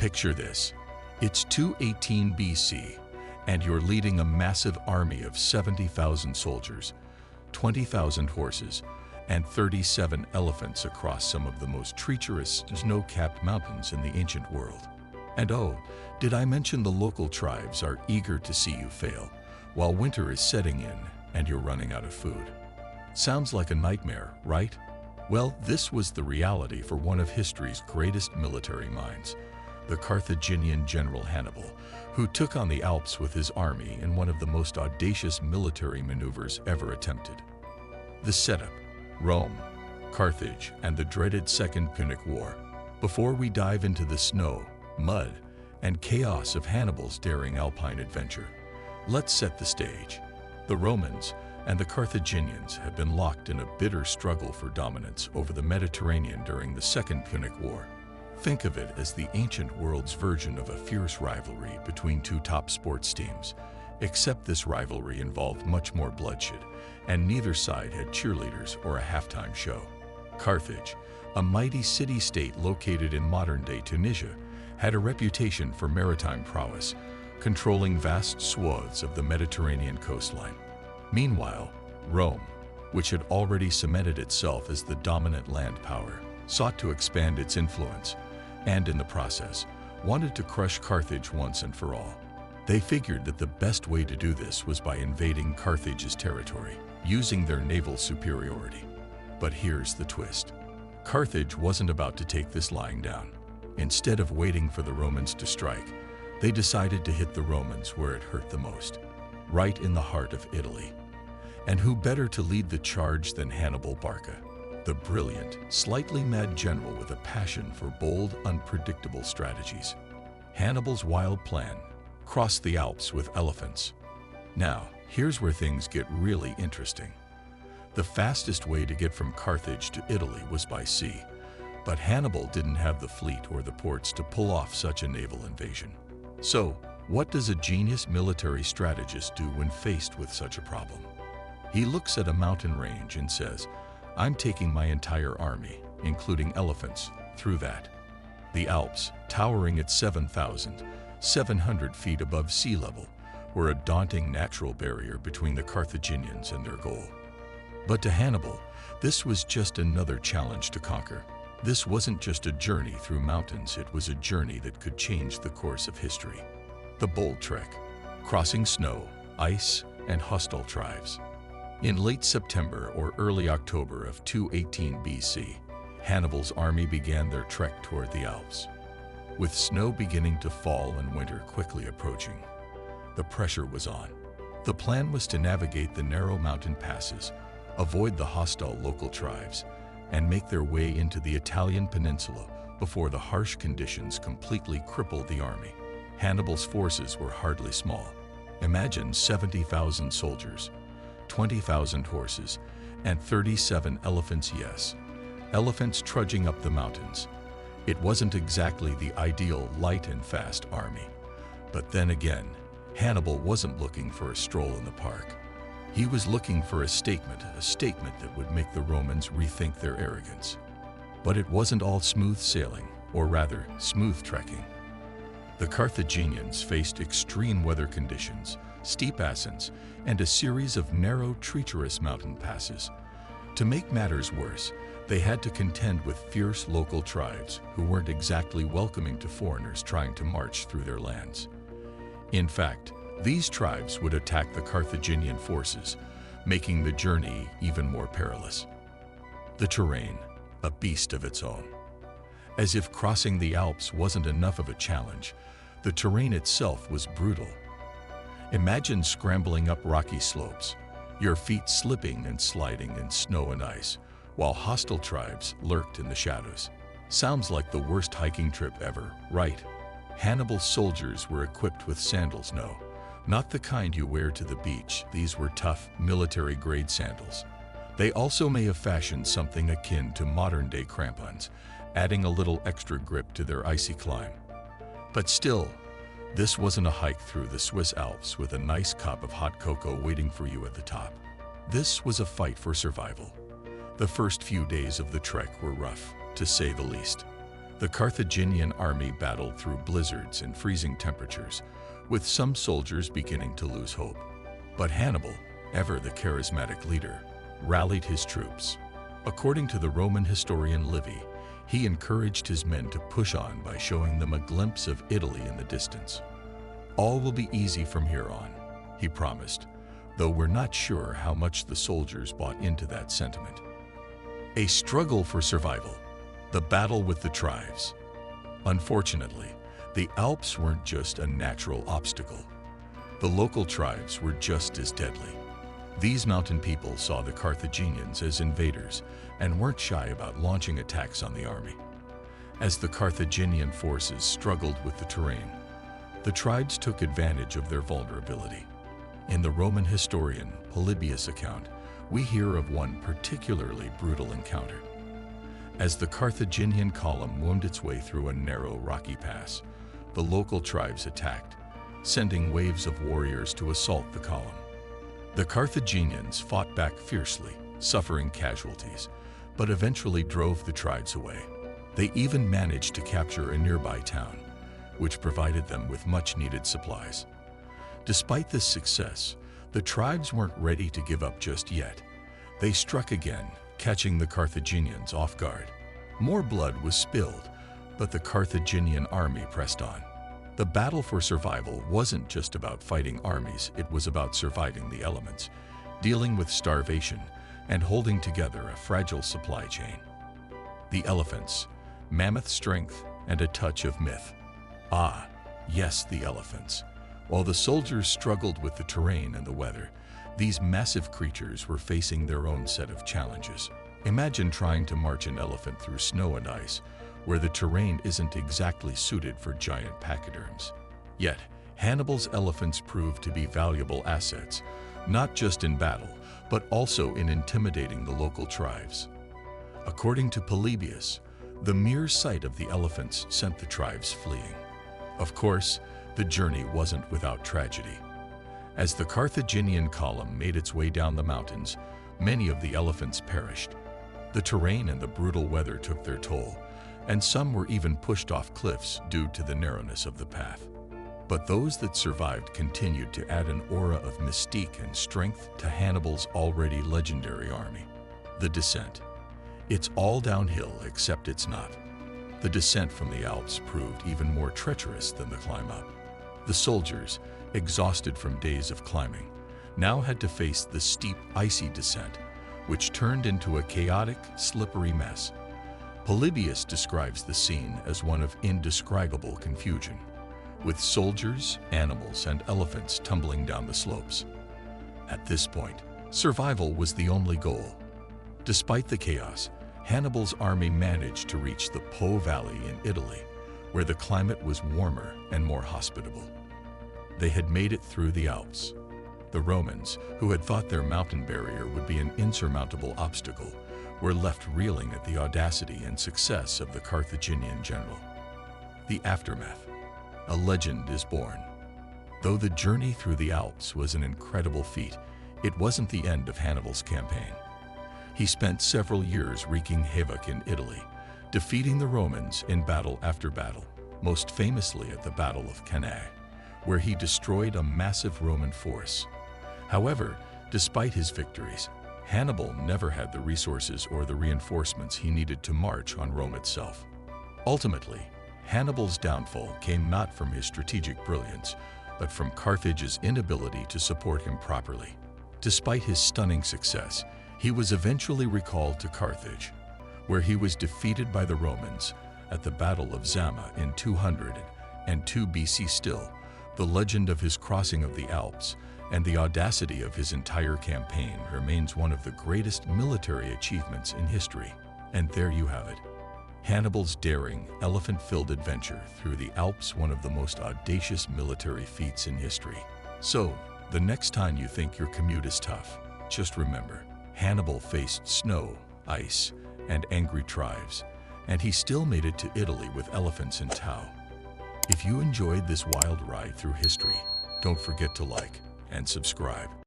Picture this. It's 218 BC, and you're leading a massive army of 70,000 soldiers, 20,000 horses, and 37 elephants across some of the most treacherous snow-capped mountains in the ancient world. And oh, did I mention the local tribes are eager to see you fail, while winter is setting in and you're running out of food. Sounds like a nightmare, right? Well, this was the reality for one of history's greatest military minds, the Carthaginian general Hannibal, who took on the Alps with his army in one of the most audacious military maneuvers ever attempted. The setup: Rome, Carthage, and the dreaded Second Punic War. Before we dive into the snow, mud, and chaos of Hannibal's daring alpine adventure, let's set the stage. The Romans and the Carthaginians have been locked in a bitter struggle for dominance over the Mediterranean during the Second Punic War. Think of it as the ancient world's version of a fierce rivalry between two top sports teams, except this rivalry involved much more bloodshed, and neither side had cheerleaders or a halftime show. Carthage, a mighty city-state located in modern-day Tunisia, had a reputation for maritime prowess, controlling vast swaths of the Mediterranean coastline. Meanwhile, Rome, which had already cemented itself as the dominant land power, sought to expand its influence, and in the process, wanted to crush Carthage once and for all. They figured that the best way to do this was by invading Carthage's territory, using their naval superiority. But here's the twist. Carthage wasn't about to take this lying down. Instead of waiting for the Romans to strike, they decided to hit the Romans where it hurt the most, right in the heart of Italy. And who better to lead the charge than Hannibal Barca, the brilliant, slightly mad general with a passion for bold, unpredictable strategies. Hannibal's wild plan: cross the Alps with elephants. Now, here's where things get really interesting. The fastest way to get from Carthage to Italy was by sea, but Hannibal didn't have the fleet or the ports to pull off such a naval invasion. So, what does a genius military strategist do when faced with such a problem? He looks at a mountain range and says, "I'm taking my entire army, including elephants, through that." The Alps, towering at 7,700 feet above sea level, were a daunting natural barrier between the Carthaginians and their goal. But to Hannibal, this was just another challenge to conquer. This wasn't just a journey through mountains, it was a journey that could change the course of history. The bold trek, crossing snow, ice, and hostile tribes. In late September or early October of 218 BC, Hannibal's army began their trek toward the Alps. With snow beginning to fall and winter quickly approaching, the pressure was on. The plan was to navigate the narrow mountain passes, avoid the hostile local tribes, and make their way into the Italian peninsula before the harsh conditions completely crippled the army. Hannibal's forces were hardly small. Imagine 70,000 soldiers, 20,000 horses, and 37 elephants. Yes, elephants trudging up the mountains. It wasn't exactly the ideal light and fast army. But then again, Hannibal wasn't looking for a stroll in the park. He was looking for a statement that would make the Romans rethink their arrogance. But it wasn't all smooth sailing, or rather, smooth trekking. The Carthaginians faced extreme weather conditions, steep ascents, and a series of narrow, treacherous mountain passes. To make matters worse, they had to contend with fierce local tribes who weren't exactly welcoming to foreigners trying to march through their lands. In fact, these tribes would attack the Carthaginian forces, making the journey even more perilous. The terrain, a beast of its own. As if crossing the Alps wasn't enough of a challenge, the terrain itself was brutal. Imagine scrambling up rocky slopes, your feet slipping and sliding in snow and ice, while hostile tribes lurked in the shadows. Sounds like the worst hiking trip ever, right? Hannibal's soldiers were equipped with sandals, no, not the kind you wear to the beach. These were tough, military-grade sandals. They also may have fashioned something akin to modern-day crampons, adding a little extra grip to their icy climb. But still, this wasn't a hike through the Swiss Alps with a nice cup of hot cocoa waiting for you at the top. This was a fight for survival. The first few days of the trek were rough, to say the least. The Carthaginian army battled through blizzards and freezing temperatures, with some soldiers beginning to lose hope. But Hannibal, ever the charismatic leader, rallied his troops. According to the Roman historian Livy, he encouraged his men to push on by showing them a glimpse of Italy in the distance. "All will be easy from here on," he promised, though we're not sure how much the soldiers bought into that sentiment. A struggle for survival. The battle with the tribes. Unfortunately, the Alps weren't just a natural obstacle. The local tribes were just as deadly. These mountain people saw the Carthaginians as invaders and weren't shy about launching attacks on the army. As the Carthaginian forces struggled with the terrain, the tribes took advantage of their vulnerability. In the Roman historian Polybius' account, we hear of one particularly brutal encounter. As the Carthaginian column wound its way through a narrow rocky pass, the local tribes attacked, sending waves of warriors to assault the column. The Carthaginians fought back fiercely, suffering casualties, but eventually drove the tribes away. They even managed to capture a nearby town, which provided them with much-needed supplies. Despite this success, the tribes weren't ready to give up just yet. They struck again, catching the Carthaginians off guard. More blood was spilled, but the Carthaginian army pressed on. The battle for survival wasn't just about fighting armies, it was about surviving the elements, dealing with starvation, and holding together a fragile supply chain. The elephants, mammoth strength, and a touch of myth. Ah, yes, the elephants. While the soldiers struggled with the terrain and the weather, these massive creatures were facing their own set of challenges. Imagine trying to march an elephant through snow and ice, where the terrain isn't exactly suited for giant pachyderms. Yet, Hannibal's elephants proved to be valuable assets, not just in battle, but also in intimidating the local tribes. According to Polybius, the mere sight of the elephants sent the tribes fleeing. Of course, the journey wasn't without tragedy. As the Carthaginian column made its way down the mountains, many of the elephants perished. The terrain and the brutal weather took their toll, and some were even pushed off cliffs due to the narrowness of the path. But those that survived continued to add an aura of mystique and strength to Hannibal's already legendary army. The descent. It's all downhill, except it's not. The descent from the Alps proved even more treacherous than the climb up. The soldiers, exhausted from days of climbing, now had to face the steep, icy descent, which turned into a chaotic, slippery mess. Polybius describes the scene as one of indescribable confusion, with soldiers, animals, and elephants tumbling down the slopes. At this point, survival was the only goal. Despite the chaos, Hannibal's army managed to reach the Po Valley in Italy, where the climate was warmer and more hospitable. They had made it through the Alps. The Romans, who had thought their mountain barrier would be an insurmountable obstacle, were left reeling at the audacity and success of the Carthaginian general. The aftermath. A legend is born. Though the journey through the Alps was an incredible feat, it wasn't the end of Hannibal's campaign. He spent several years wreaking havoc in Italy, defeating the Romans in battle after battle, most famously at the Battle of Cannae, where he destroyed a massive Roman force. However, despite his victories, Hannibal never had the resources or the reinforcements he needed to march on Rome itself. Ultimately, Hannibal's downfall came not from his strategic brilliance, but from Carthage's inability to support him properly. Despite his stunning success, he was eventually recalled to Carthage, where he was defeated by the Romans at the Battle of Zama in 202 BC. Still, the legend of his crossing of the Alps and the audacity of his entire campaign remains one of the greatest military achievements in history. And there you have it. Hannibal's daring, elephant-filled adventure through the Alps, one of the most audacious military feats in history. So, the next time you think your commute is tough, just remember, Hannibal faced snow, ice, and angry tribes, and he still made it to Italy with elephants in tow. If you enjoyed this wild ride through history, don't forget to like and subscribe.